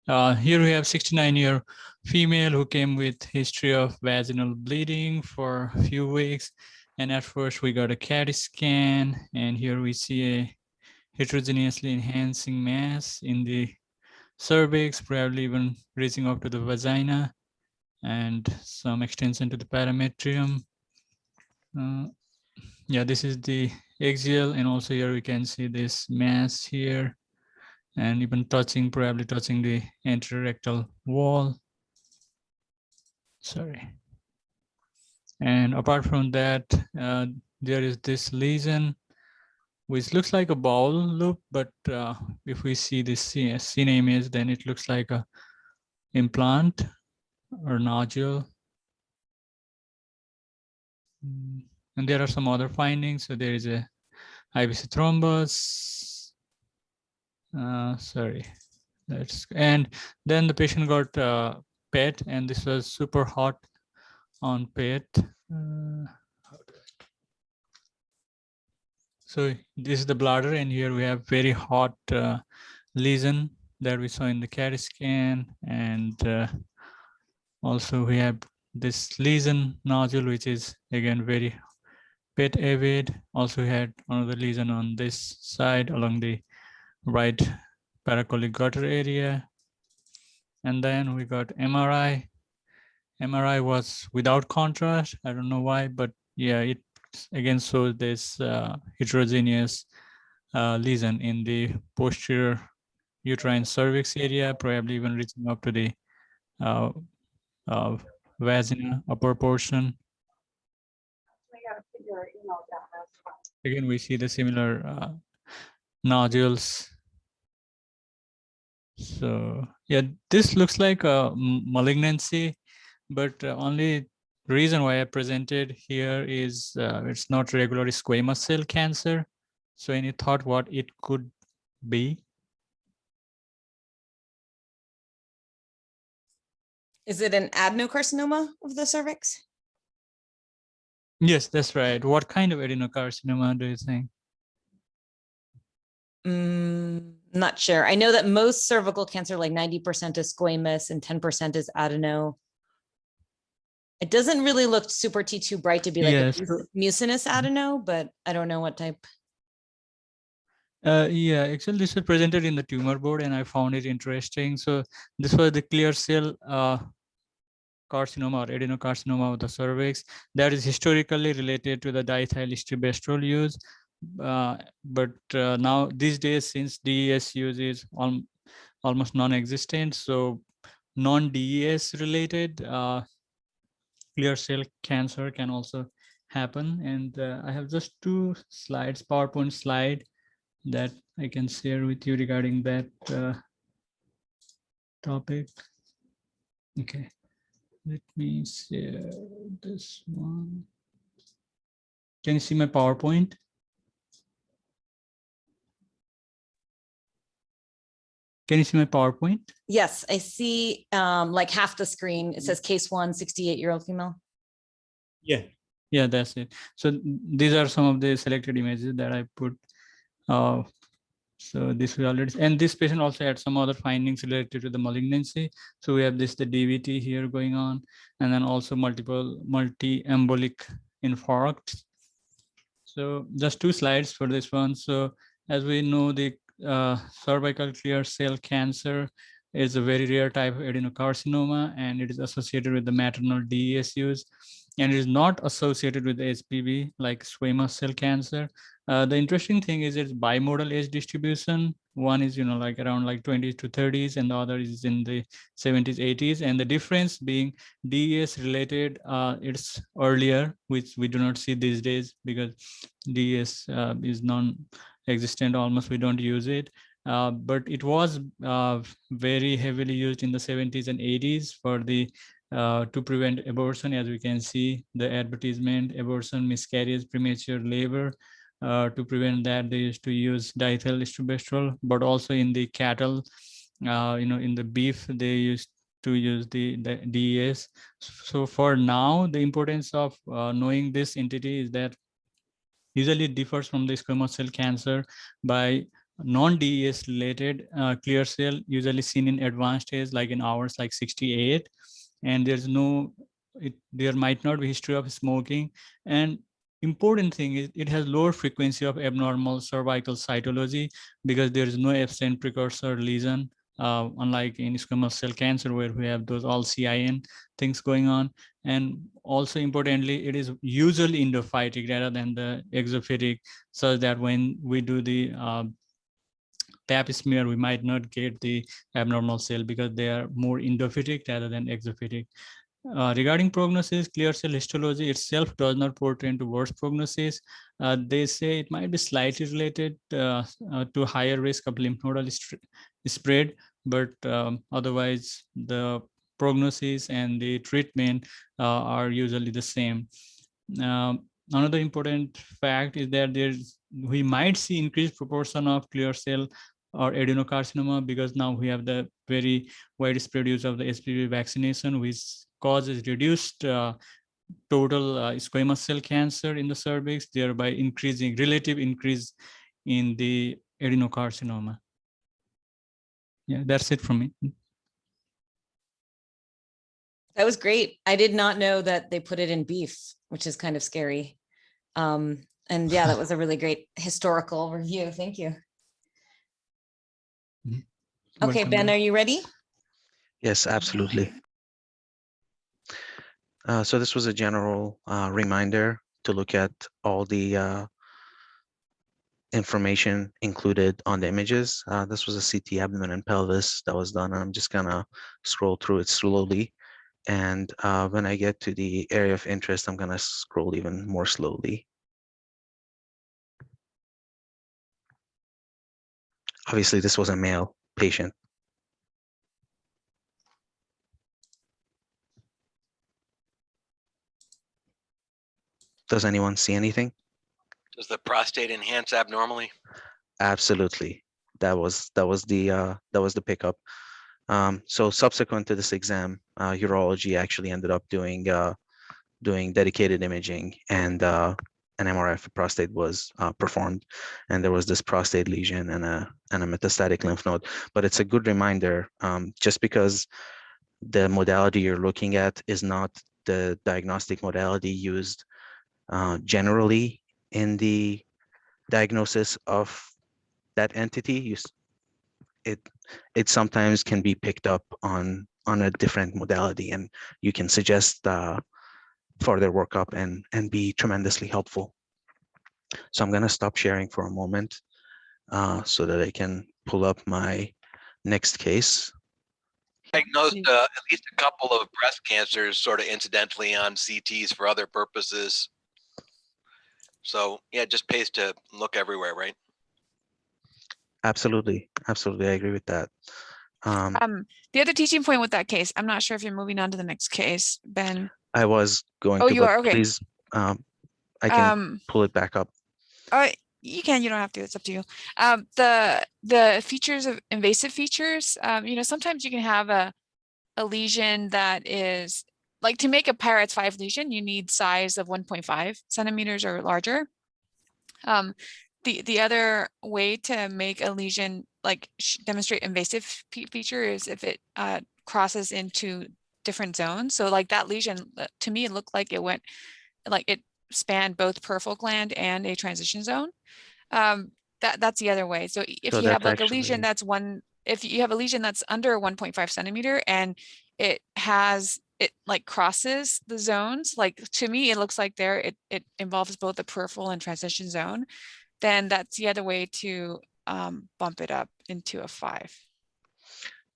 Here we have 69-year female who came with history of vaginal bleeding for a few weeks. And at first we got a CAT scan, and here we see a heterogeneously enhancing mass in the cervix, probably even reaching up to the vagina, and some extension to the parametrium. Yeah, this is the axial, and also here we can see this mass here, and even probably touching the anterorectal wall. Sorry. And apart from that, there is this lesion, which looks like a bowel loop, but if we see this scene image, then it looks like a implant or nodule. And there are some other findings. So there is a IBC thrombus. Sorry. And then the patient got PET, and this was super hot on PET. So this is the bladder, and here we have very hot lesion that we saw in the CAT scan, and also we have this lesion nodule, which is again very PET avid. Also we had another lesion on this side along the right paracolic gutter area. And then we got MRI. MRI was without contrast. I don't know why, but yeah, it again shows this heterogeneous lesion in the posterior uterine cervix area, probably even reaching up to the vagina upper portion. Again, we see the similar nodules. So yeah, this looks like a malignancy, but only reason why I presented here is it's not regularly squamous cell cancer. So any thought what it could be? Is it an adenocarcinoma of the cervix? Yes, that's right. What kind of adenocarcinoma do you think? Not sure. I know that most cervical cancer, like 90% is squamous and 10% is adeno. It doesn't really look super T2 bright to be like a mucinous adeno, but I don't know what type. Yeah, actually this was presented in the tumor board and I found it interesting. So this was the clear cell carcinoma or adenocarcinoma of the cervix that is historically related to the diethyl use. But now these days, since DES use is almost non-existent, so non-DES related clear cell cancer can also happen. And I have just 2 slides, PowerPoint slide that I can share with you regarding that topic. Okay, let me share this one. Can you see my PowerPoint? Can you see my PowerPoint? Yes, I see like half the screen. It says case 1, 68-year-old female. Yeah, that's it. So these are some of the selected images that I put. So this we already, and this patient also had some other findings related to the malignancy. So we have the DVT here going on, and then also multi-embolic infarcts. So just 2 slides for this one. So as we know, the cervical clear cell cancer is a very rare type of adenocarcinoma, and it is associated with the maternal DES use, and it is not associated with HPV like squamous cell cancer. The interesting thing is it's bimodal age distribution. One is, like around like 20s to 30s, and the other is in the 70s, 80s. And the difference being DES related, it's earlier, which we do not see these days because DES is non-existent almost. We don't use it. But it was very heavily used in the 70s and 80s for the to prevent abortion. As we can see, the advertisement, abortion, miscarriage, premature labor. To prevent that, they used to use diethyl, but also in the cattle, in the beef, they used to use the DES. So for now, the importance of knowing this entity is that usually it differs from the squamous cell cancer by non-DES related clear cell, usually seen in advanced stage, like in hours, like 68. And there's no, there might not be history of smoking. And important thing is it has lower frequency of abnormal cervical cytology because there is no absent precursor lesion, unlike in squamous cell cancer where we have those all CIN things going on. And also importantly, it is usually endophytic rather than the exophytic, so that when we do the pap smear, we might not get the abnormal cell because they are more endophytic rather than exophytic. Regarding prognosis, clear cell histology itself does not portray into worse prognosis. They say it might be slightly related to higher risk of lymph nodal spread, but otherwise the prognosis and the treatment are usually the same. Another important fact is that we might see increased proportion of clear cell or adenocarcinoma because now we have the very widespread use of the HPV vaccination, which causes reduced total squamous cell cancer in the cervix, thereby increasing relative increase in the adenocarcinoma. Yeah, that's it from me. That was great. I did not know that they put it in beef, which is kind of scary. And yeah, that was a really great historical review. Thank you. Okay, Welcome. Ben, are you ready? Yes, absolutely. So this was a general reminder to look at all the information included on the images. This was a CT abdomen and pelvis that was done. I'm just gonna scroll through it slowly. And when I get to the area of interest, I'm gonna scroll even more slowly. Obviously, this was a male patient. Does anyone see anything? Does the prostate enhance abnormally? Absolutely. That was the pickup. So subsequent to this exam, urology actually ended up doing dedicated imaging, and an MRI for prostate was performed, and there was this prostate lesion and a metastatic lymph node. But it's a good reminder, just because the modality you're looking at is not the diagnostic modality used generally in the diagnosis of that entity, it sometimes can be picked up on a different modality, and you can suggest further workup and be tremendously helpful. So I'm going to stop sharing for a moment so that I can pull up my next case. Diagnosed at least a couple of breast cancers sort of incidentally on CTs for other purposes. So yeah, it just pays to look everywhere, right? Absolutely. Absolutely. I agree with that. The other teaching point with that case, I'm not sure if you're moving on to the next case, Ben. I was going Oh, to, you but are? Okay. please, I can pull it back up. You can, you don't have to, it's up to you. The features of invasive features, sometimes you can have a lesion that is, like, to make a PI-RADS 5 lesion, you need size of 1.5 centimeters or larger. The other way to make a lesion, like, demonstrate invasive feature is if it crosses into different zones. So like that lesion, to me, it looked like it went, like it spanned both peripheral gland and a transition zone. That's the other way. So if you have like a lesion that's if you have a lesion that's under 1.5 centimeter and it like crosses the zones, like to me, it looks like it involves both the peripheral and transition zone, then that's the other way to bump it up into a 5.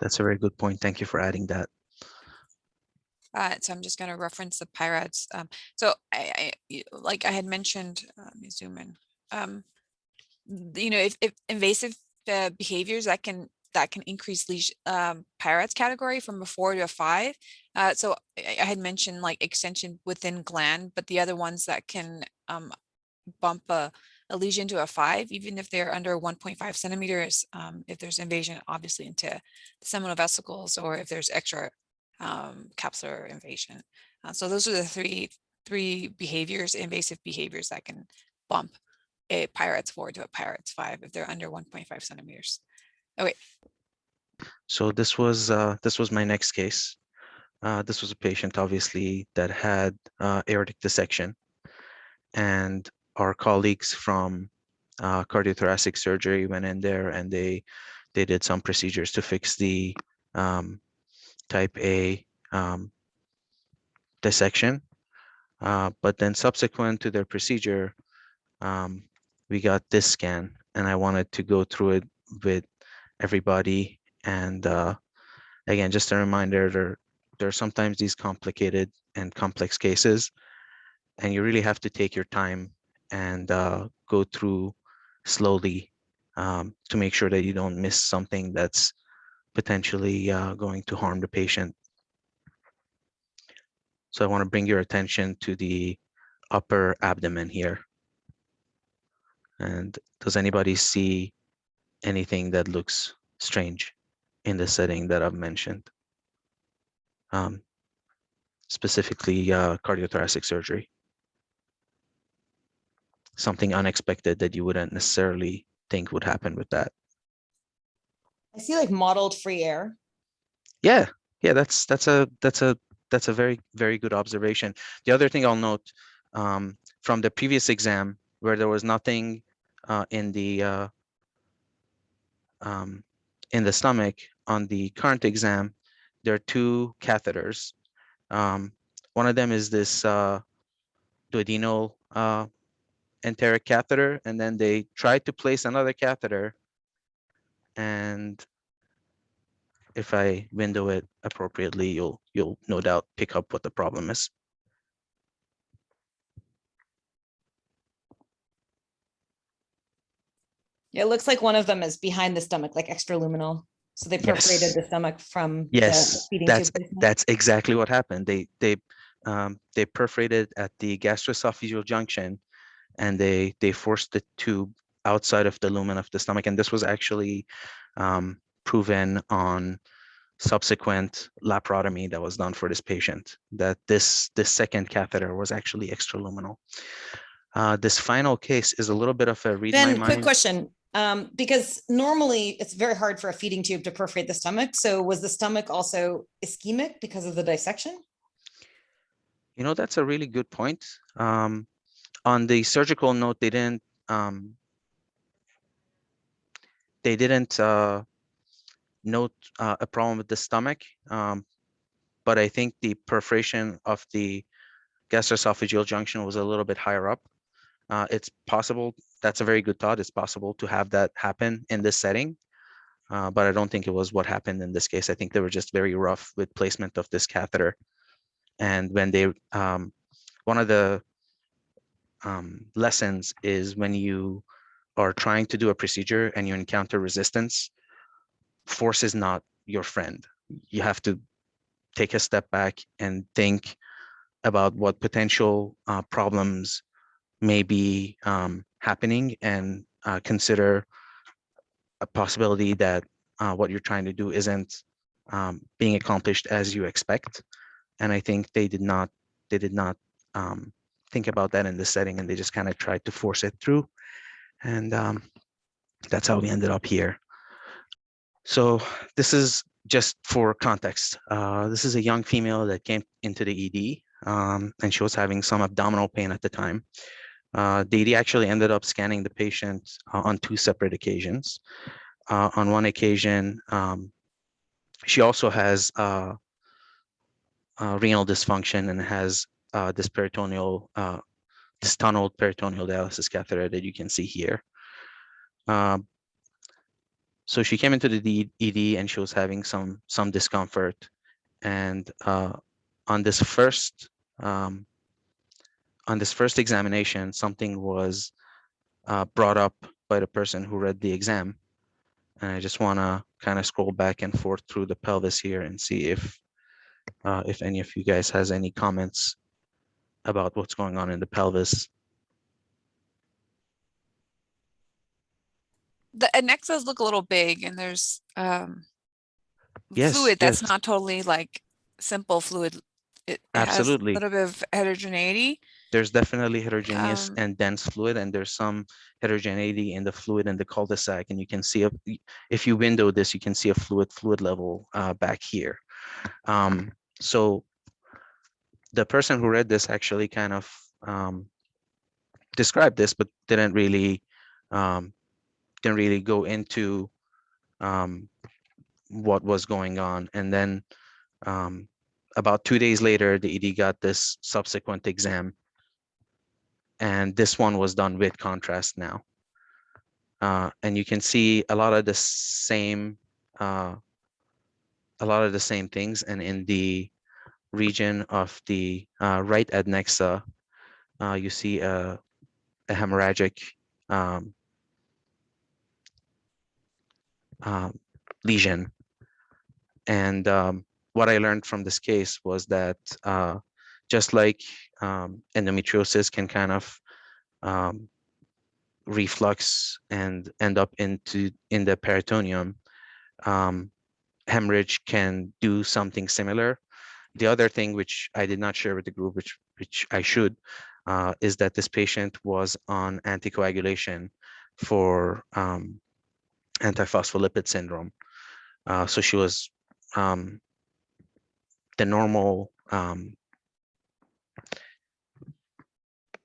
That's a very good point. Thank you for adding that. So I'm just going to reference the PI-RADS. So I like I had mentioned, let me zoom in. If invasive behaviors that can increase lesion PI-RADS category from a 4 to a 5. So I had mentioned like extension within gland, but the other ones that can bump a lesion to a 5, even if they're under 1.5 centimeters, if there's invasion obviously into the seminal vesicles, or if there's extra capsular invasion. So those are the three behaviors, invasive behaviors, that can bump a PI-RADS 4 to a PI-RADS 5 if they're under 1.5 centimeters. Okay. So this was my next case. This was a patient, obviously, that had aortic dissection, and our colleagues from cardiothoracic surgery went in there and they did some procedures to fix the type A dissection. But then subsequent to their procedure, we got this scan, and I wanted to go through it with everybody. And again, just a reminder, there are sometimes these complicated and complex cases, and you really have to take your time and go through slowly to make sure that you don't miss something that's potentially going to harm the patient. So I want to bring your attention to the upper abdomen here. And does anybody see anything that looks strange in the setting that I've mentioned? Specifically cardiothoracic surgery. Something unexpected that you wouldn't necessarily think would happen with that. I see like mottled free air. Yeah, that's a very, very good observation. The other thing I'll note from the previous exam, where there was nothing in the stomach, on the current exam, there are two catheters. One of them is this duodenal enteric catheter, and then they tried to place another catheter, and if I window it appropriately, you'll no doubt pick up what the problem is. Yeah, it looks like one of them is behind the stomach, like extraluminal. So they perforated Yes. the stomach from Yes, the feeding that's tube placement. that's exactly what happened. They perforated at the gastroesophageal junction, and they forced the tube outside of the lumen of the stomach. And this was actually proven on subsequent laparotomy that was done for this patient, that this second catheter was actually extraluminal. This final case is a little bit of a read my Ben, mind. quick question. Because normally it's very hard for a feeding tube to perforate the stomach. So was the stomach also ischemic because of the dissection? You know, that's a really good point. On the surgical note, they didn't note a problem with the stomach, but I think the perforation of the gastroesophageal junction was a little bit higher up. It's possible, that's a very good thought, it's possible to have that happen in this setting, but I don't think it was what happened in this case. I think they were just very rough with placement of this catheter. And when they, one of the lessons is when you are trying to do a procedure and you encounter resistance, force is not your friend. You have to take a step back and think about what potential problems may be happening, and consider a possibility that what you're trying to do isn't being accomplished as you expect. And I think they did not think about that in this setting, and they just kind of tried to force it through. And that's how we ended up here. So this is just for context. This is a young female that came into the ED, and she was having some abdominal pain at the time. The ED actually ended up scanning the patient on two separate occasions. On one occasion, she also has renal dysfunction and has this peritoneal, this tunneled peritoneal dialysis catheter that you can see here. So she came into the ED and she was having some discomfort. And on this first examination, something was brought up by the person who read the exam. And I just want to kind of scroll back and forth through the pelvis here and see if any of you guys has any comments about what's going on in the pelvis. The annexas look a little big, and there's Yes, fluid that's yes. not totally like simple fluid. It has a Absolutely. little bit of heterogeneity. There's definitely heterogeneous Um, and dense fluid, and there's some heterogeneity in the fluid in the cul-de-sac. And you can see, if you window this, you can see a fluid level back here. So the person who read this actually kind of described this, but didn't really go into what was going on. And then about 2 days later, the ED got this subsequent exam, and this one was done with contrast now. And you can see a lot of the same things. And in the region of the right adnexa, you see a hemorrhagic lesion. And what I learned from this case was that just like endometriosis can kind of reflux and end up in the peritoneum, hemorrhage can do something similar. The other thing, which I did not share with the group, which I should, is that this patient was on anticoagulation for antiphospholipid syndrome. So she was the normal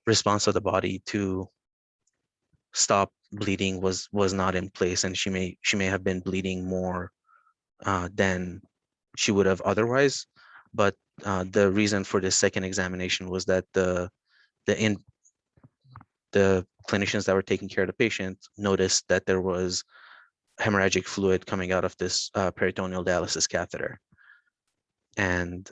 response of the body to stop bleeding was not in place, and she may have been bleeding more than she would have otherwise. But the reason for this second examination was that the clinicians that were taking care of the patient noticed that there was hemorrhagic fluid coming out of this peritoneal dialysis catheter. And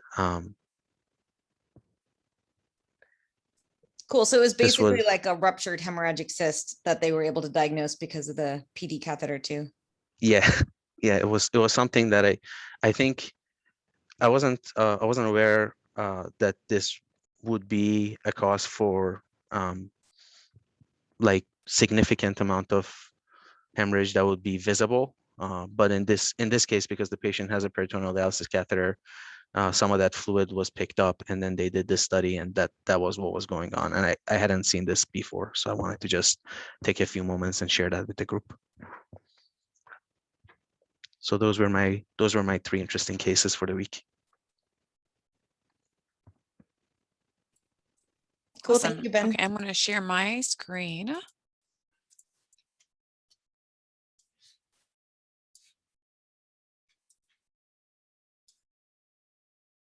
Cool. So it was this basically was, like a ruptured hemorrhagic cyst that they were able to diagnose because of the PD catheter too. yeah, yeah, it was something that I think I wasn't aware that this would be a cause for like significant amount of hemorrhage that would be visible. But in this case, because the patient has a peritoneal dialysis catheter, some of that fluid was picked up, and then they did this study, and that was what was going on. And I hadn't seen this before, so I wanted to just take a few moments and share that with the group. So those were my 3 interesting cases for the week. Cool. awesome. Thank you, Ben. Okay, I'm going to share my screen.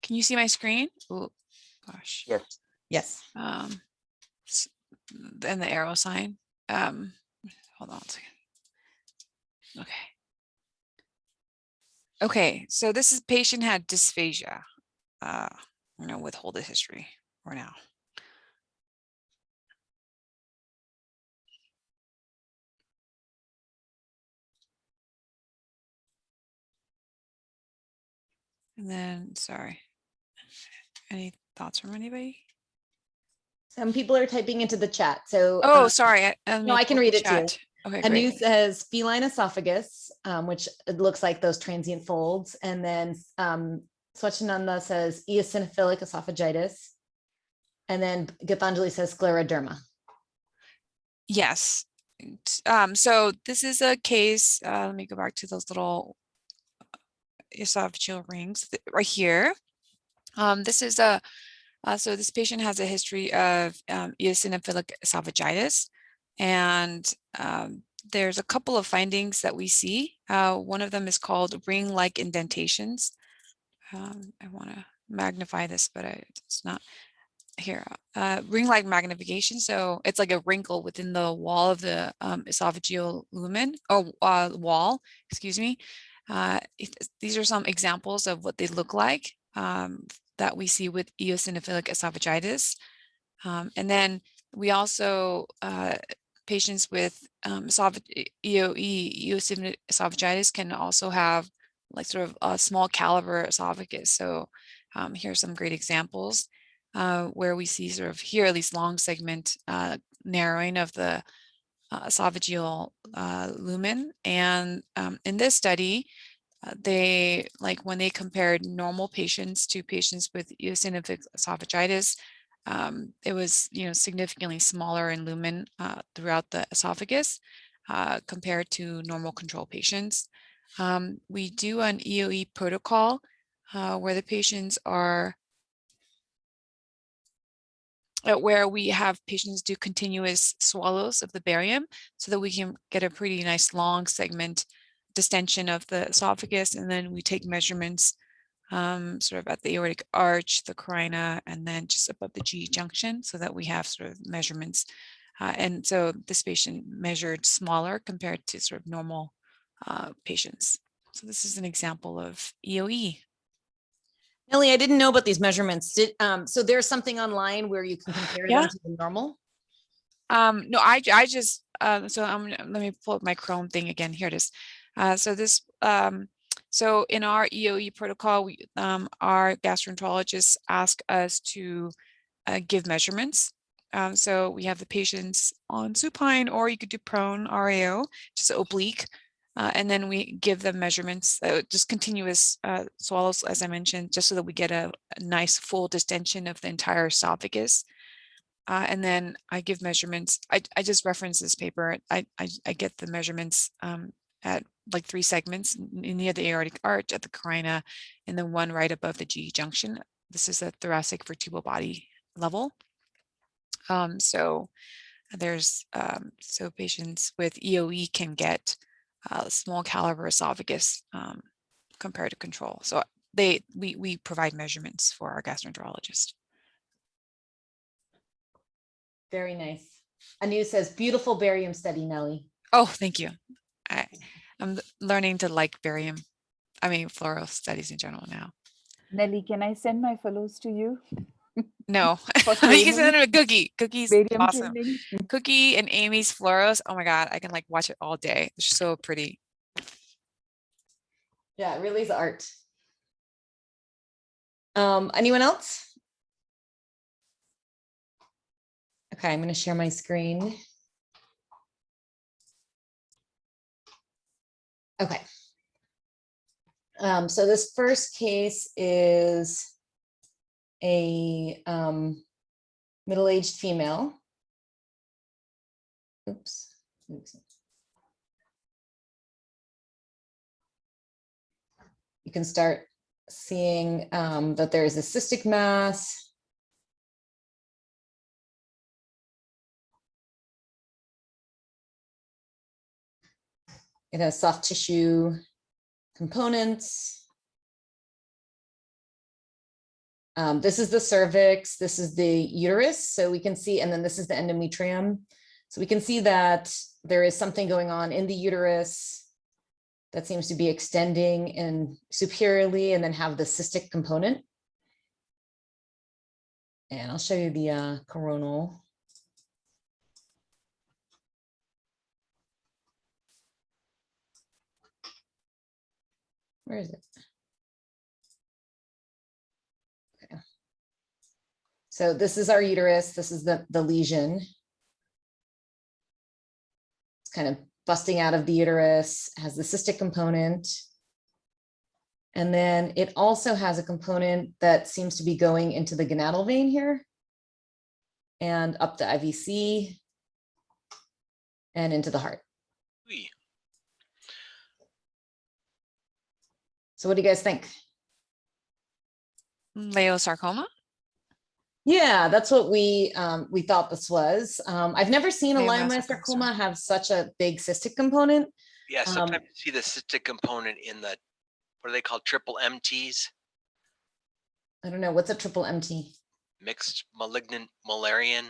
Can you see my screen? Oh, gosh. Yes. Yes. And the arrow sign. Hold on a second. Okay. Okay, so this patient had dysphagia. I'm going to withhold the history for now. And then, sorry, any thoughts from anybody? Some people are typing into the chat. So Oh, sorry. no, I can read it too. Okay, Anu great. says feline esophagus, which it looks like those transient folds. And then Swachchhanda says eosinophilic esophagitis. And then Gitanjali says scleroderma. Yes. So this is a case, let me go back to those little esophageal rings right here. This is a, so this patient has a history of eosinophilic esophagitis, and there's a couple of findings that we see. One of them is called ring-like indentations. I want to magnify this, but it's not here. Ring-like magnification. So it's like a wrinkle within the wall of the esophageal lumen or wall, excuse me. These are some examples of what they look like that we see with eosinophilic esophagitis. And then we also, patients with EOE, eosinophilic esophagitis, can also have like sort of a small caliber esophagus. So here's some great examples where we see sort of here, at least long segment narrowing of the esophageal lumen. And in this study, they, like when they compared normal patients to patients with eosinophilic esophagitis, It was, significantly smaller in lumen throughout the esophagus compared to normal control patients. We do an EOE protocol where the patients are, where we have patients do continuous swallows of the barium so that we can get a pretty nice long segment distension of the esophagus. And then we take measurements sort of at the aortic arch, the carina, and then just above the GE junction so that we have sort of measurements. And so this patient measured smaller compared to sort of normal patients. So this is an example of EOE. Nelly, I didn't know about these measurements. So there's something online where you can compare them to the normal? No, I just, let me pull up my Chrome thing again. Here it is. So in our EOE protocol, our gastroenterologists ask us to give measurements. So we have the patients on supine, or you could do prone RAO, just oblique. And then we give them measurements, just continuous swallows, as I mentioned, just so that we get a nice full distension of the entire esophagus. And then I give measurements. I just reference this paper. I get the measurements at like 3 segments near the aortic arch, at the carina, and then 1 right above the GE junction. This is a thoracic vertebral body level. So there's so patients with EOE can get small caliber esophagus compared to control. So we provide measurements for our gastroenterologist. Very nice. Anu says, beautiful barium study, Nelly. Oh, thank you. I'm learning to like barium. I mean, fluoro studies in general now. Nelly, can I send my fellows to you? No, For you can send training? them a Cookie. Cookie's Barium awesome. training? Cookie and Amy's fluoros. Oh my God, I can like watch it all day. They're so pretty. Yeah, it really is art. Anyone else? Okay, I'm going to share my screen. Okay. So this first case is a middle-aged female. Oops. You can start seeing that there is a cystic mass. It has soft tissue components. This is the cervix, this is the uterus, so we can see, and then this is the endometrium. So we can see that there is something going on in the uterus that seems to be extending in superiorly and then have the cystic component. And I'll show you the coronal. Where is it? Okay. So this is our uterus. This is the lesion. It's kind of busting out of the uterus, has the cystic component. And then it also has a component that seems to be going into the gonadal vein here and up the IVC and into the heart. Oui. So what do you guys think? Leiomyosarcoma? Yeah, that's what we thought this was. I've never seen a Leiomyosarcoma. leiomyosarcoma have such a big cystic component. Yeah, sometimes you see the cystic component in the, what are they called, triple MTs? I don't know, what's a triple MT? Mixed malignant malarian.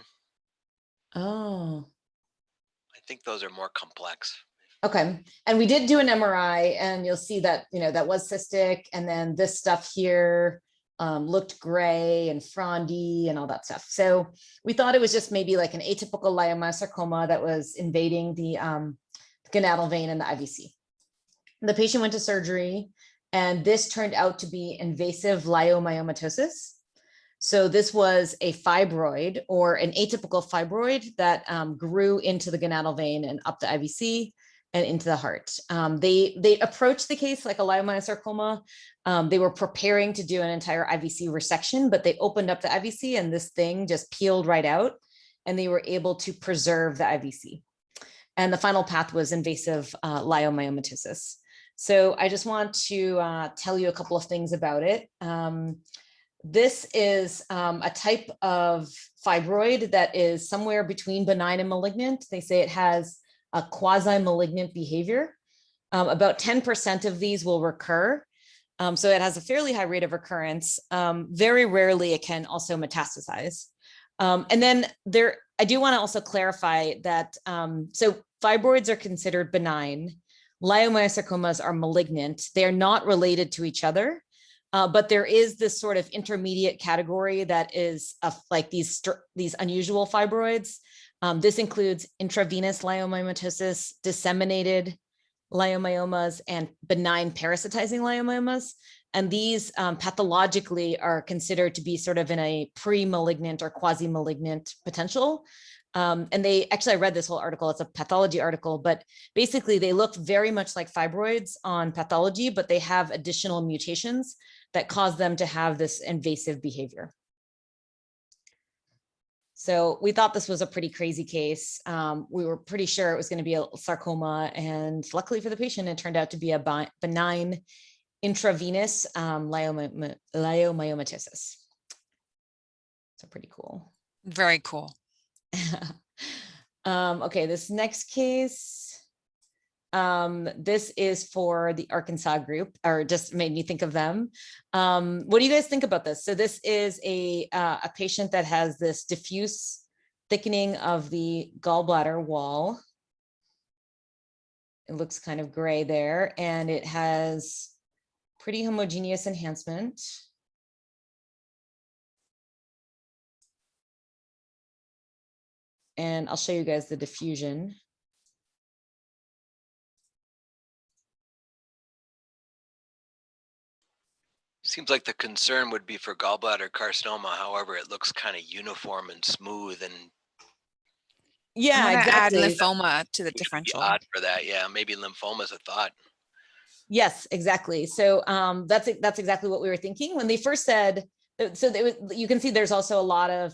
Oh, I think those are more complex. okay. And we did do an MRI and you'll see that, that was cystic. And then this stuff here looked gray and frondy and all that stuff. So we thought it was just maybe like an atypical leiomyosarcoma that was invading the gonadal vein and the IVC. The patient went to surgery and this turned out to be invasive leiomyomatosis. So this was a fibroid or an atypical fibroid that grew into the gonadal vein and up the IVC. and into the heart. They approached the case like a leiomyosarcoma. They were preparing to do an entire IVC resection, but they opened up the IVC and this thing just peeled right out, and they were able to preserve the IVC. And the final path was invasive leiomyomatosis. So I just want to tell you a couple of things about it. This is a type of fibroid that is somewhere between benign and malignant. They say it has a quasi-malignant behavior. About 10% of these will recur. So it has a fairly high rate of recurrence. Very rarely it can also metastasize. And then I do want to also clarify that, so fibroids are considered benign. Leiomyosarcomas are malignant. They are not related to each other. But there is this sort of intermediate category that is like these unusual fibroids. This includes intravenous leiomyomatosis, disseminated leiomyomas, and benign parasitizing leiomyomas. And these pathologically are considered to be sort of in a pre-malignant or quasi-malignant potential. And I read this whole article, it's a pathology article, but basically they look very much like fibroids on pathology, but they have additional mutations that cause them to have this invasive behavior. So we thought this was a pretty crazy case. We were pretty sure it was going to be a sarcoma, and luckily for the patient, it turned out to be a benign intravenous leiomyomatosis. So pretty cool. Very cool. Okay, this next case, this is for the Arkansas group, or just made me think of them. What do you guys think about this? So this is a patient that has this diffuse thickening of the gallbladder wall. It looks kind of gray there, and it has pretty homogeneous enhancement. And I'll show you guys the diffusion. Seems like the concern would be for gallbladder carcinoma. However, it looks kind of uniform and smooth, and yeah, I'm gonna exactly. add lymphoma to the it would be differential. odd for that. Yeah, maybe lymphoma is a thought. Yes, exactly. So that's exactly what we were thinking when they first said. So you can see there's also a lot of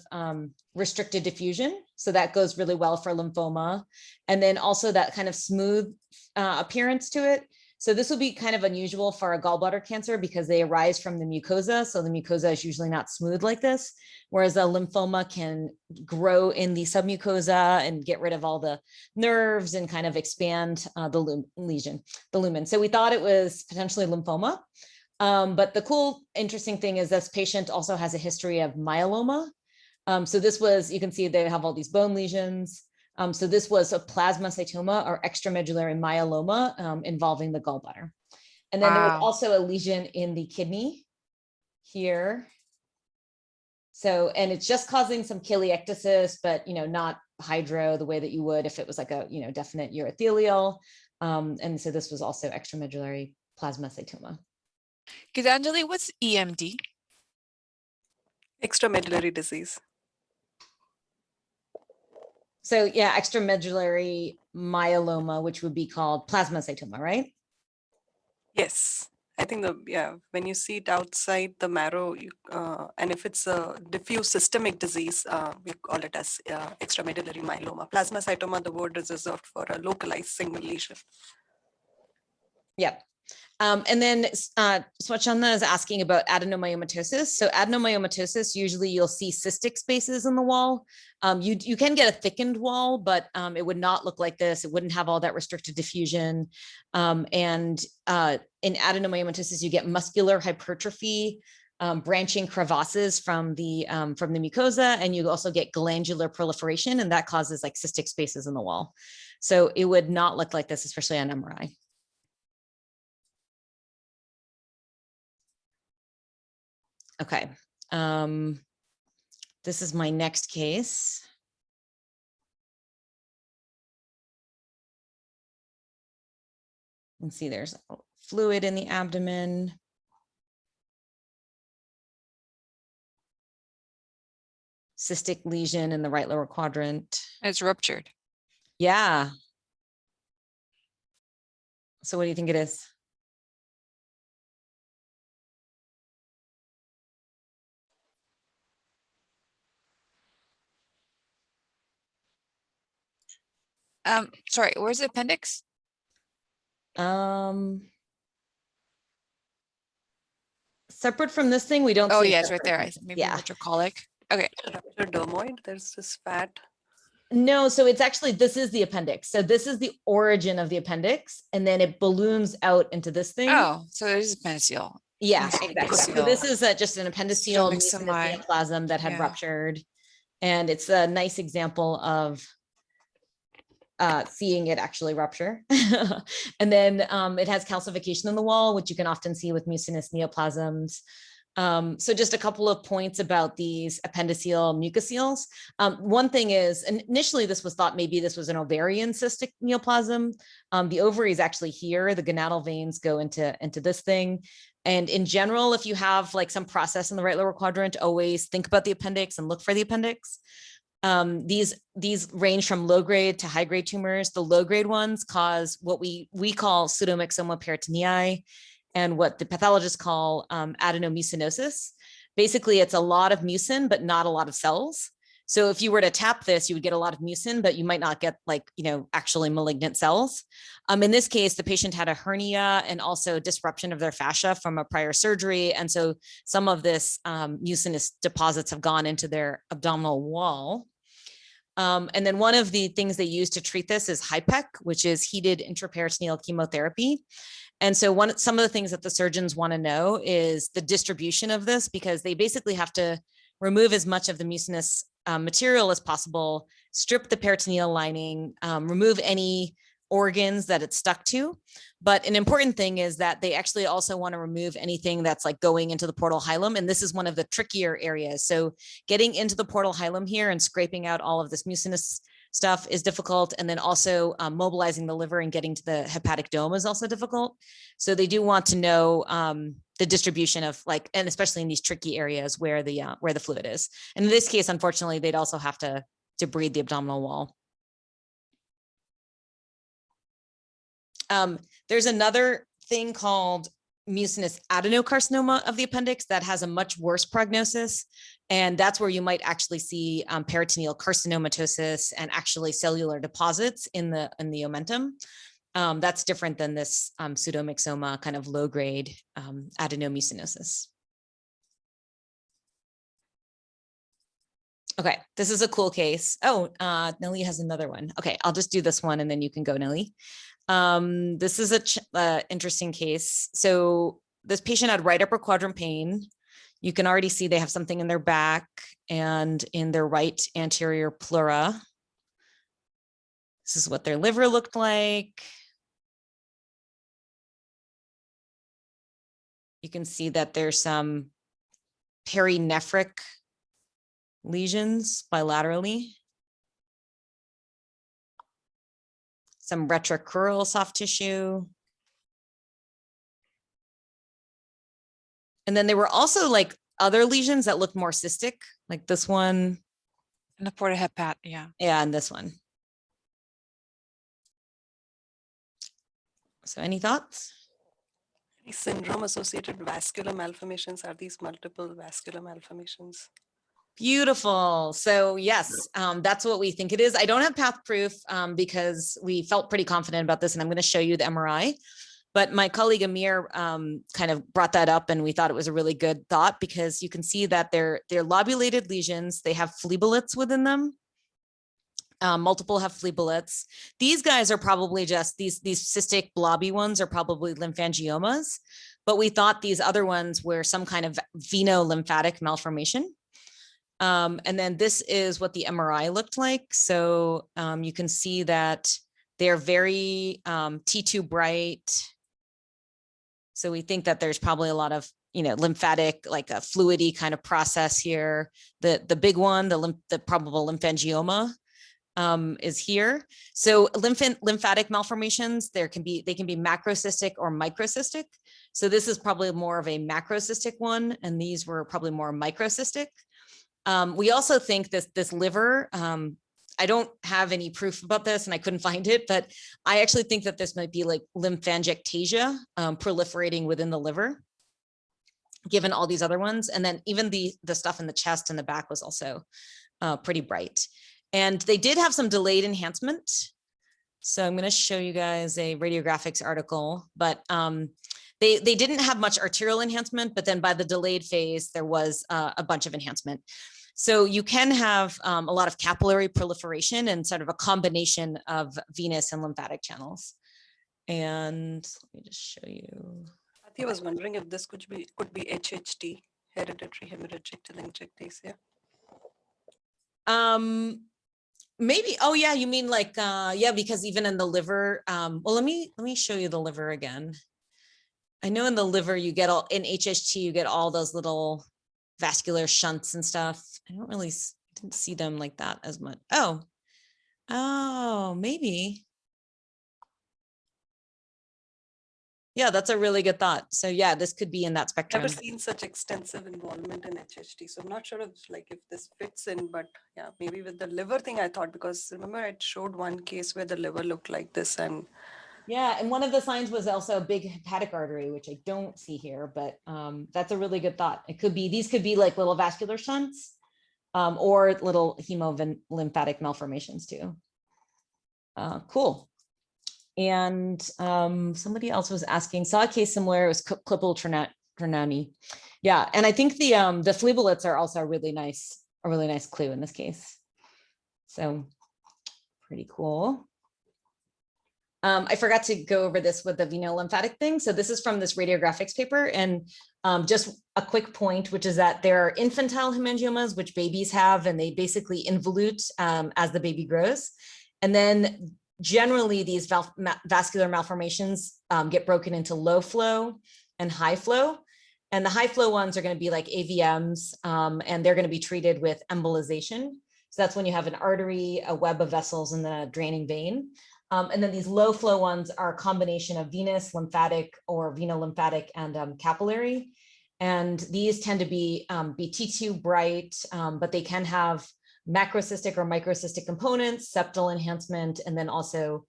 restricted diffusion. So that goes really well for lymphoma. And then also that kind of smooth appearance to it. So this will be kind of unusual for a gallbladder cancer because they arise from the mucosa. So the mucosa is usually not smooth like this, whereas a lymphoma can grow in the submucosa and get rid of all the nerves and kind of expand the lesion, the lumen. So we thought it was potentially lymphoma. But the cool, interesting thing is this patient also has a history of myeloma. So this was, you can see they have all these bone lesions. So this was a plasmacytoma or extramedullary myeloma involving the gallbladder. And then there was also a lesion in the kidney here. So, and it's just causing some chiliectasis, but, not hydro the way that you would if it was like a, definite urothelial. And so this was also extramedullary plasmacytoma. Gitanjali, what's EMD? Extramedullary disease. So yeah, extramedullary myeloma, which would be called plasmacytoma, right? Yes, I think when you see it outside the marrow, and if it's a diffuse systemic disease, we call it as extramedullary myeloma. Plasmacytoma, the word is reserved for a localized single lesion. Yeah. And then Swachchhanda is asking about adenomyomatosis. So adenomyomatosis, usually you'll see cystic spaces in the wall. You can get a thickened wall, but it would not look like this. It wouldn't have all that restricted diffusion. And in adenomyomatosis, you get muscular hypertrophy, branching crevasses from the mucosa, and you also get glandular proliferation, and that causes like cystic spaces in the wall. So it would not look like this, especially on MRI. Okay, this is my next case. You can see there's fluid in the abdomen. Cystic lesion in the right lower quadrant. It's ruptured. Yeah. So what do you think it is? Sorry, where's the appendix? Separate from this thing, we don't Oh see. a yeah, it's right separate there. appendix. Maybe Yeah. ruptured colic. Okay. Ruptured dermoid, there's this fat. No, so it's actually, this is the appendix. So this is the origin of the appendix, and then it balloons out into this thing. Oh, so it is appendiceal. Yeah, Mucous exactly. So appendiceal. this is just an appendiceal Stomach mucinous semi. neoplasm that had Yeah. ruptured. And it's a nice example of seeing it actually rupture. And then it has calcification in the wall, which you can often see with mucinous neoplasms. So just a couple of points about these appendiceal mucoceles. One thing is, initially this was thought maybe this was an ovarian cystic neoplasm. The ovary is actually here. The gonadal veins go into this thing. And in general, if you have like some process in the right lower quadrant, always think about the appendix and look for the appendix. These range from low grade to high grade tumors. The low grade ones cause what we call pseudomyxoma peritonei, and what the pathologists call adenomyosarcoma. Basically, it's a lot of mucin, but not a lot of cells. So if you were to tap this, you would get a lot of mucin, but you might not get actually malignant cells. In this case, the patient had a hernia and also disruption of their fascia from a prior surgery. And so some of this mucinous deposits have gone into their abdominal wall. And then one of the things they use to treat this is HIPEC, which is heated intraperitoneal chemotherapy. And so some of the things that the surgeons want to know is the distribution of this, because they basically have to remove as much of the mucinous material as possible, strip the peritoneal lining, remove any organs that it's stuck to. But an important thing is that they actually also want to remove anything that's like going into the portal hilum. And this is one of the trickier areas. So getting into the portal hilum here and scraping out all of this mucinous stuff is difficult. And then also mobilizing the liver and getting to the hepatic dome is also difficult. So they do want to know the distribution of and especially in these tricky areas where the fluid is. And in this case, unfortunately, they'd also have to debride the abdominal wall. There's another thing called mucinous adenocarcinoma of the appendix that has a much worse prognosis. And that's where you might actually see peritoneal carcinomatosis and actually cellular deposits in the omentum. That's different than this pseudomyxoma kind of low grade adenomyosinosis. Okay, this is a cool case. Oh, Nelly has another one. Okay, I'll just do this one and then you can go, Nelly. This is a interesting case. So this patient had right upper quadrant pain. You can already see they have something in their back and in their right anterior pleura. This is what their liver looked like. You can see that there's some perinephric lesions bilaterally. Some retrocrural soft tissue. And then there were also like other lesions that looked more cystic, like this one. And the portahepat, yeah. Yeah, and this one. So any thoughts? Any syndrome associated vascular malformations? Are these multiple vascular malformations? Beautiful. So yes, that's what we think it is. I don't have path proof because we felt pretty confident about this, and I'm going to show you the MRI. But my colleague Amir kind of brought that up, and we thought it was a really good thought because you can see that they're lobulated lesions. They have phlebolytes within them. Multiple have phlebolytes. These guys are probably just these cystic blobby ones are probably lymphangiomas, but we thought these other ones were some kind of veno-lymphatic malformation. And then this is what the MRI looked like. So you can see that they're very T2 bright. So we think that there's probably a lot of, lymphatic, like a fluidy kind of process here. The big one, the probable lymphangioma is here. So lymphatic malformations, they can be macrocystic or microcystic. So this is probably more of a macrocystic one, and these were probably more microcystic. We also think this liver, I don't have any proof about this and I couldn't find it, but I actually think that this might be like lymphangiectasia proliferating within the liver, given all these other ones. And then even the stuff in the chest and the back was also pretty bright. And they did have some delayed enhancement. So I'm going to show you guys a radiographics article, but they didn't have much arterial enhancement, but then by the delayed phase, there was a bunch of enhancement. So you can have a lot of capillary proliferation and sort of a combination of venous and lymphatic channels. And let me just show you. I was wondering if this could be HHT, hereditary hemorrhagic telangiectasia. Maybe. Oh yeah, you mean like yeah, because even in the liver. Well, let me show you the liver again. I know in the liver you get all in HHT you get all those little vascular shunts and stuff. I didn't see them like that as much. Oh, maybe. Yeah, that's a really good thought. So yeah, this could be in that spectrum. Never seen such extensive involvement in HHT. So I'm not sure if this fits in, but yeah, maybe with the liver thing I thought, because remember I showed one case where the liver looked like this. And yeah, and one of the signs was also a big hepatic artery, which I don't see here, but that's a really good thought. It could be, these could be like little vascular shunts or little hemolymphatic malformations too. Cool. And somebody else was asking, saw a case similar, it was Klippel Ternani. Yeah, and I think the phlebolyts are also a really nice clue in this case. So pretty cool. I forgot to go over this with the venolymphatic thing. So this is from this radiographics paper. And just a quick point, which is that there are infantile hemangiomas, which babies have, and they basically involute as the baby grows. And then generally these vascular malformations get broken into low flow and high flow. And the high flow ones are going to be like AVMs, and they're going to be treated with embolization. So that's when you have an artery, a web of vessels, and then a draining vein. And then these low flow ones are a combination of venous, lymphatic, or venolymphatic and capillary. And these tend to be T2 bright, but they can have macrocystic or microcystic components, septal enhancement, and then also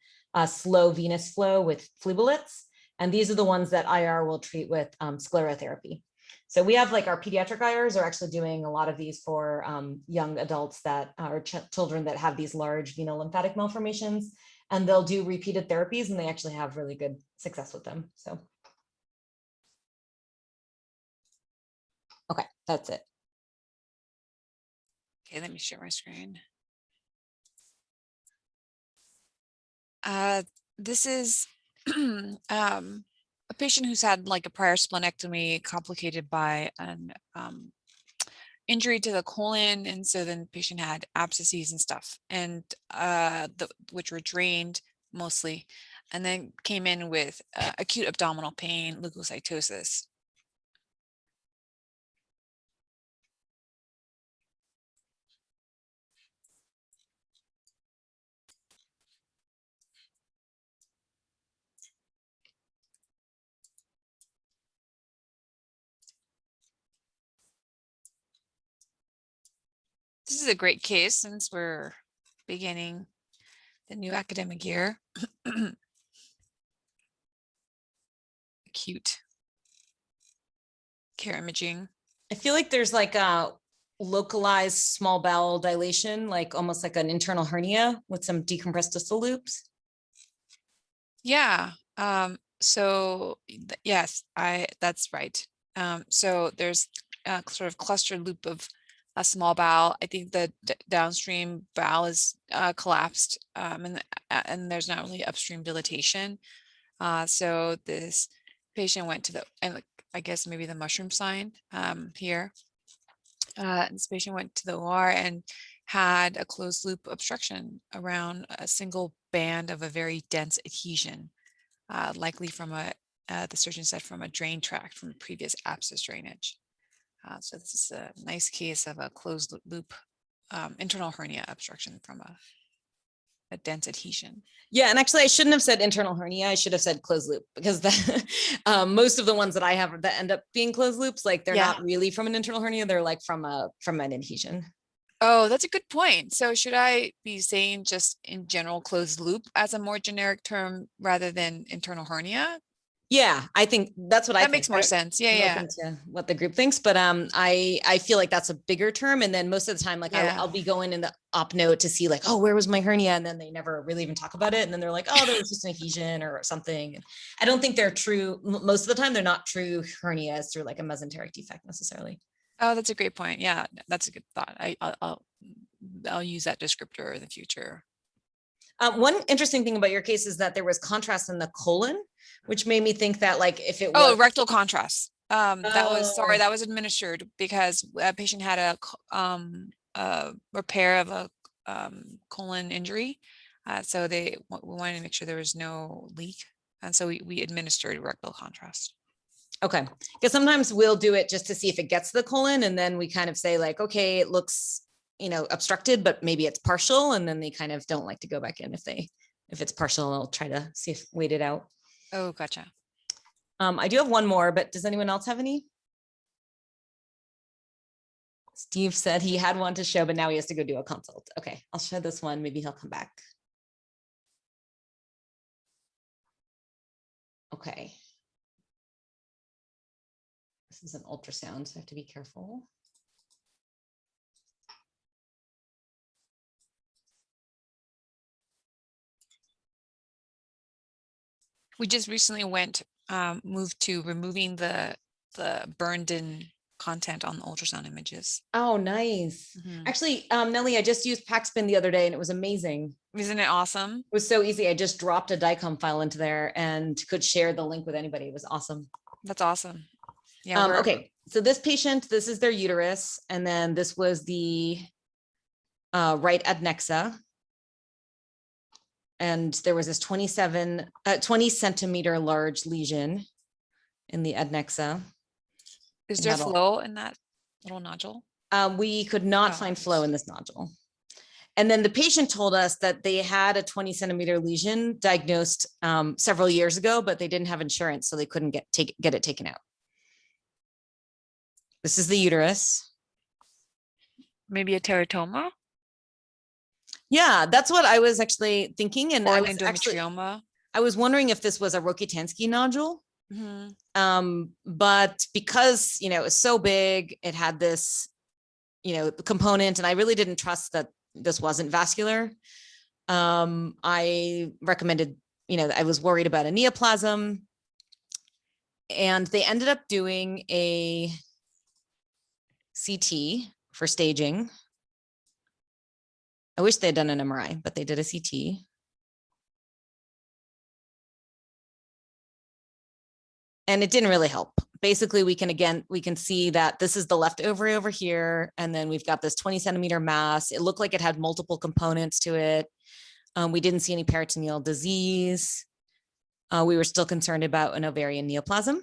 slow venous flow with phlebolyts. And these are the ones that IR will treat with sclerotherapy. So we have like our pediatric IRs are actually doing a lot of these for young adults that are children that have these large venolymphatic malformations, and they'll do repeated therapies and they actually have really good success with them. So. Okay, that's it. Okay, let me share my screen. This is a patient who's had like a prior splenectomy complicated by an injury to the colon, and so then the patient had abscesses and stuff, and which were drained mostly, and then came in with acute abdominal pain, leukocytosis. This is a great case since we're beginning the new academic year. Acute care imaging. I feel like there's like a localized small bowel dilation, like almost like an internal hernia with some decompressed distal loops. Yeah. So yes, that's right. So there's a sort of clustered loop of a small bowel. I think the downstream bowel is collapsed, and there's not really upstream dilatation. So this patient went to and I guess maybe the mushroom sign here. This patient went to the OR and had a closed loop obstruction around a single band of a very dense adhesion, likely from the surgeon said from a drain tract from previous abscess drainage. So this is a nice case of a closed loop internal hernia obstruction from a dense adhesion. Yeah, and actually I shouldn't have said internal hernia. I should have said closed loop, because most of the ones that I have that end up being closed loops, like they're not really from an internal hernia. They're like from an adhesion. Oh, that's a good point. So should I be saying just in general closed loop as a more generic term rather than internal hernia? Yeah, I think that's what I That think. makes more sense. Yeah, I'm yeah. open to what the group thinks, but I feel like that's a bigger term. And then most of the time, like Yeah. I'll be going in the op note to see like, oh, where was my hernia? And then they never really even talk about it. And then they're like, oh, there was just an adhesion or something. And I don't think they're true. Most of the time, they're not true hernias through like a mesenteric defect necessarily. Oh, that's a great point. Yeah, that's a good thought. I'll use that descriptor in the future. One interesting thing about your case is that there was contrast in the colon, which made me think that like if it Oh, was rectal contrast. That was, sorry, Oh. that was administered because a patient had a repair of a colon injury. So we wanted to make sure there was no leak. And so we administered rectal contrast. Okay, because sometimes we'll do it just to see if it gets to the colon, and then we kind of say like, okay, it looks, obstructed, but maybe it's partial, and then they kind of don't like to go back in if it's partial. They'll try to see if wait it out. Oh, gotcha. I do have one more, but does anyone else have any? Steve said he had one to show, but now he has to go do a consult. Okay, I'll show this one. Maybe he'll come back. Okay. This is an ultrasound, so I have to be careful. We just recently moved to removing the burned in content on the ultrasound images. Oh, nice. Mhm. Actually, Nelly, I just used Paxpin the other day and it was amazing. Isn't it awesome? It was so easy. I just dropped a DICOM file into there and could share the link with anybody. It was awesome. That's awesome. Yeah. Okay, so this patient, this is their uterus, and then this was the right adnexa. And there was this 20 centimeter large lesion in the adnexa. Is And there that'll- flow in that little nodule? We could not Oh. find flow in this nodule. And then the patient told us that they had a 20 centimeter lesion diagnosed several years ago, but they didn't have insurance, so they couldn't get it taken out. This is the uterus. Maybe a teratoma Yeah, that's what I was actually thinking. And or I an was actually, endometrioma. I was wondering if this was a Rokitansky nodule. Mhm. But because, it was so big, it had this, component, and I really didn't trust that this wasn't vascular. I recommended, I was worried about a neoplasm, and they ended up doing a CT for staging. I wish they had done an MRI, but they did a CT. And it didn't really help. Basically, we can see that this is the left ovary over here. And then we've got this 20 centimeter mass. It looked like it had multiple components to it. We didn't see any peritoneal disease. We were still concerned about an ovarian neoplasm.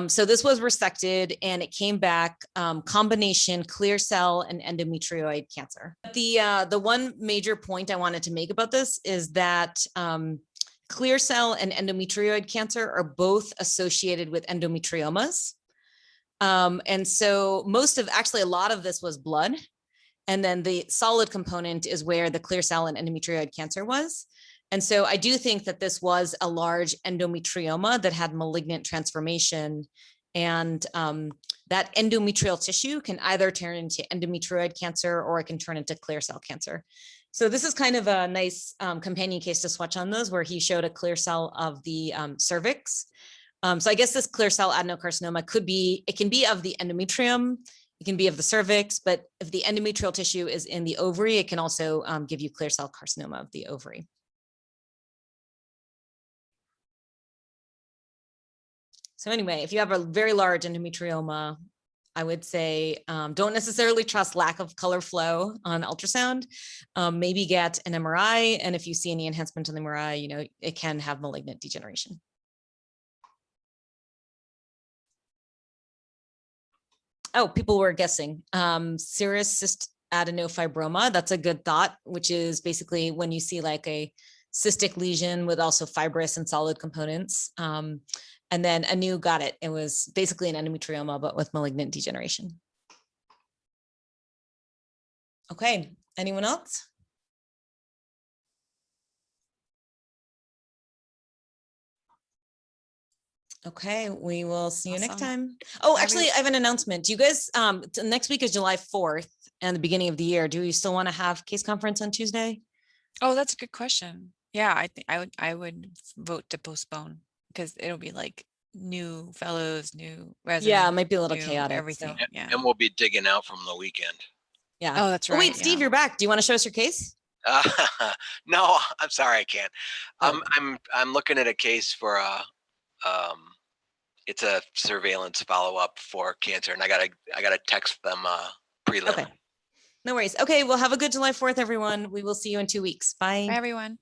So this was resected and it came back combination clear cell and endometrioid cancer. The one major point I wanted to make about this is that clear cell and endometrioid cancer are both associated with endometriomas. And so actually a lot of this was blood. And then the solid component is where the clear cell and endometrioid cancer was. And so I do think that this was a large endometrioma that had malignant transformation. And that endometrial tissue can either turn into endometrioid cancer or it can turn into clear cell cancer. So this is kind of a nice companion case to Swachchhanda's where he showed a clear cell of the cervix. So I guess this clear cell adenocarcinoma it can be of the endometrium, it can be of the cervix, but if the endometrial tissue is in the ovary, it can also give you clear cell carcinoma of the ovary. So anyway, if you have a very large endometrioma, I would say don't necessarily trust lack of color flow on ultrasound. Maybe get an MRI, and if you see any enhancement on the MRI, it can have malignant degeneration. Oh, people were guessing. Serous cyst adenofibroma, that's a good thought, which is basically when you see like a cystic lesion with also fibrous and solid components. And then Anu got it. It was basically an endometrioma, but with malignant degeneration. Okay, anyone else? Okay, we will see you next Awesome. time. Oh, Bye, actually, I have an announcement. Do you guys, next week is July 4th and the beginning of the year. Do you still want to have case conference on Tuesday? Oh, that's a good question. Yeah, I think I would vote to postpone because it'll be like new fellows, new residents. Yeah, it might be a little new chaotic. everything. So, Yeah. And we'll be digging out from the weekend. yeah. Oh, that's Oh, wait, right, Steve, yeah. you're back. Do you want to show us your case? No, I'm sorry, I can't. Oh. I'm looking at a case for it's a surveillance follow-up for cancer, and I gotta text them prelim. Okay. No worries. Okay, well, have a good July 4th, everyone. We will see you in 2 weeks. Bye. Bye, everyone.